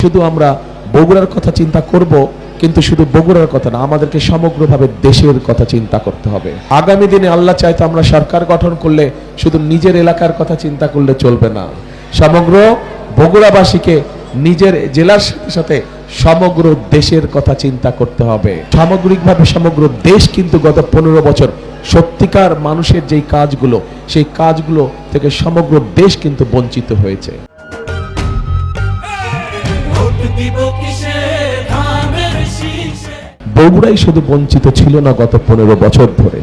শুধু আমরা বগুড়ার কথা চিন্তা করব, কিন্তু শুধু বগুড়ার কথা না, আমাদেরকে সমগ্রভাবে দেশের কথা চিন্তা করতে হবে। আগামী দিনে আল্লাহ চাইতো আমরা সরকার গঠন করলে শুধু নিজের এলাকার কথা চিন্তা করলে চলবে না, সমগ্র বগুড়াবাসীকে নিজের জেলার সাথে সাথে সমগ্র দেশের কথা চিন্তা করতে হবে। সামগ্রিকভাবে সমগ্র দেশ কিন্তু গত 15 বছর সত্যিকার মানুষের যেই কাজগুলো, সেই কাজগুলো থেকে সমগ্র দেশ কিন্তু বঞ্চিত হয়েছে। বগুড়াই শুধু বঞ্চিত ছিল না গত 15 বছর ধরে।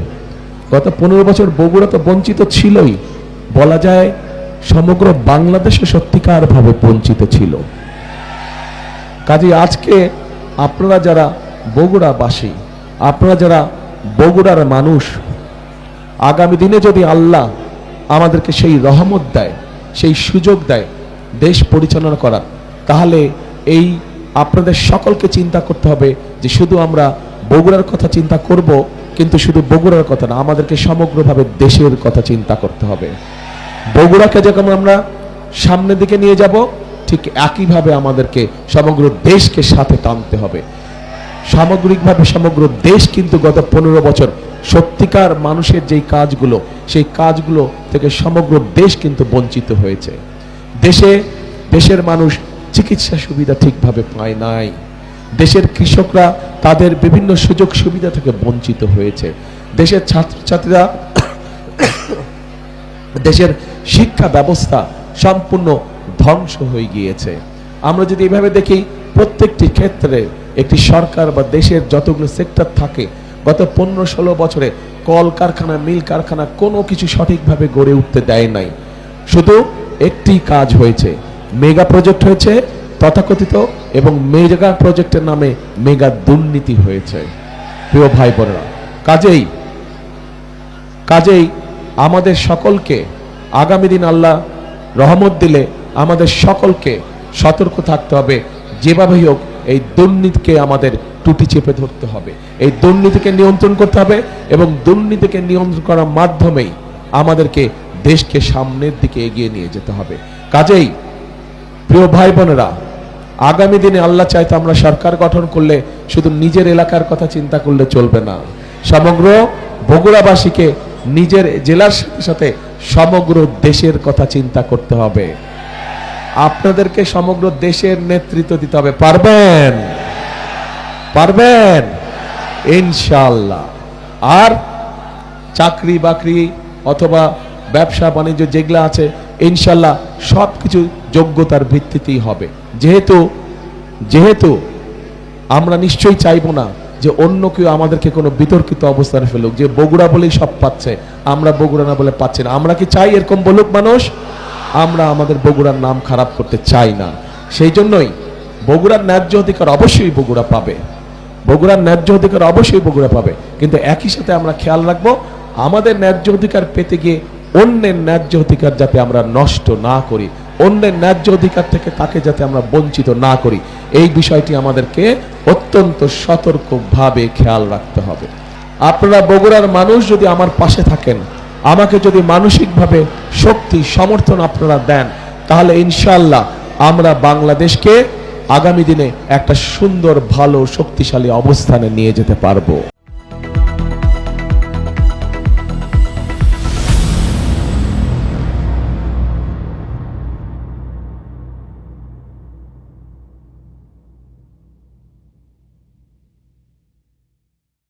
গত 15 বছর বগুড়া তো বঞ্চিত ছিলই, বলা যায় সমগ্র বাংলাদেশে সত্যিকার ভাবে বঞ্চিত ছিল। কাজে আজকে আপনারা যারা বগুড়াবাসী, আপনারা যারা বগুড়ার মানুষ, আগামী দিনে যদি আল্লাহ আমাদেরকে সেই রহমত দেয়, সেই সুযোগ দেয় দেশ পরিচালনা করার, তাহলে এই আপনাদের সকলকে চিন্তা করতে হবে যে শুধু আমরা বগুড়ার কথা চিন্তা করব, কিন্তু শুধু বগুড়ার কথা না, আমাদেরকে সমগ্রভাবে দেশের কথা চিন্তা করতে হবে। বগুড়াকে যখন আমরা সামনের দিকে নিয়ে যাব, ঠিক একইভাবে আমাদেরকে সমগ্র দেশকে সাথে টানতে হবে। সামগ্রিকভাবে সমগ্র দেশ কিন্তু গত 15 বছর সত্যিকার মানুষের যেই কাজগুলো, সেই কাজগুলো থেকে সমগ্র দেশ কিন্তু বঞ্চিত হয়েছে। দেশের মানুষ চিকিৎসা সুবিধা ঠিকভাবে পায় নাই, দেশের কৃষকরা তাদের বিভিন্ন সুযোগ সুবিধা থেকে বঞ্চিত হয়েছে, দেশের ছাত্রছাত্রীরা দেশের শিক্ষা ব্যবস্থা সম্পূর্ণ ধ্বংস হয়ে গিয়েছে। আমরা যদি এভাবে দেখি, প্রত্যেকটি ক্ষেত্রে একটি সরকার বা দেশের যতগুলো সেক্টর থাকে, গত 15-16 বছরে কল কারখানা, মিল কারখানা কোনো কিছু সঠিকভাবে গড়ে উঠতে দেয় নাই। শুধু একটি কাজ হয়েছে, মেগা প্রজেক্ট হয়েছে তথাকথিত, এবং মেগা প্রজেক্টের নামে মেগা দুর্নীতি হয়েছে। প্রিয় ভাই বোনেরা, কাজেই আমাদের সকলকে আগামী দিন আল্লাহ রহমত দিলে আমাদের সকলকে সতর্ক থাকতে হবে। যেভাবেই হোক এই দুর্নীতিকে আমাদের টুটি চেপে ধরতে হবে, এই দুর্নীতিকে নিয়ন্ত্রণ করতে হবে, এবং দুর্নীতিকে নিয়ন্ত্রণ করার মাধ্যমেই আমাদেরকে দেশকে সামনের দিকে এগিয়ে নিয়ে যেতে হবে। কাজেই প্রিয় ভাই বোনেরা, আগামী দিনে আল্লাহ চাইতো আমরা সরকার গঠন করলে শুধু নিজের এলাকার কথা চিন্তা করলে চলবে না, সমগ্র বগুড়াবাসীকে নিজের জেলার সাথে সাথে সমগ্র দেশের কথা চিন্তা করতে হবে। আপনাদেরকে সমগ্র দেশের নেতৃত্ব দিতে হবে। পারবেন ইনশাআল্লাহ। আর চাকরি বাকরি অথবা ব্যবসা বাণিজ্য যেগুলো আছে, ইনশাআল্লাহ সবকিছু যোগ্যতার ভিত্তিতেই হবে। যেহেতু আমরা নিশ্চয়ই চাইবো না যে অন্য কেউ আমাদেরকে কোনো বিতর্কিত অবস্থানে ফেলুক, যে বগুড়া বলেই সব পাচ্ছে, আমরা বগুড়া না বলে পাচ্ছি না। আমরা কি চাই এরকম বলুক মানুষ? আমরা আমাদের বগুড়ার নাম খারাপ করতে চাই না। সেই জন্যই বগুড়ার ন্যায্য অধিকার অবশ্যই বগুড়া পাবে, বগুড়ার ন্যায্য অধিকার অবশ্যই বগুড়া পাবে, কিন্তু একই সাথে আমরা খেয়াল রাখবো আমাদের ন্যায্য অধিকার পেতে গিয়ে অন্যের ন্যায্য অধিকার যাতে আমরা নষ্ট না করি, অন্যের ন্যায্য অধিকার থেকে তাকে যাতে আমরা বঞ্চিত না করি, এই বিষয়টি আমাদেরকে অত্যন্ত সতর্কভাবে খেয়াল রাখতে হবে। আপনারা বগুড়ার মানুষ যদি আমার পাশে থাকেন, আমাকে যদি মানসিকভাবে শক্তি সমর্থন আপনারা দেন, তাহলে ইনশাআল্লাহ আমরা বাংলাদেশকে আগামী দিনে একটা সুন্দর, ভালো, শক্তিশালী অবস্থানে নিয়ে যেতে পারবো।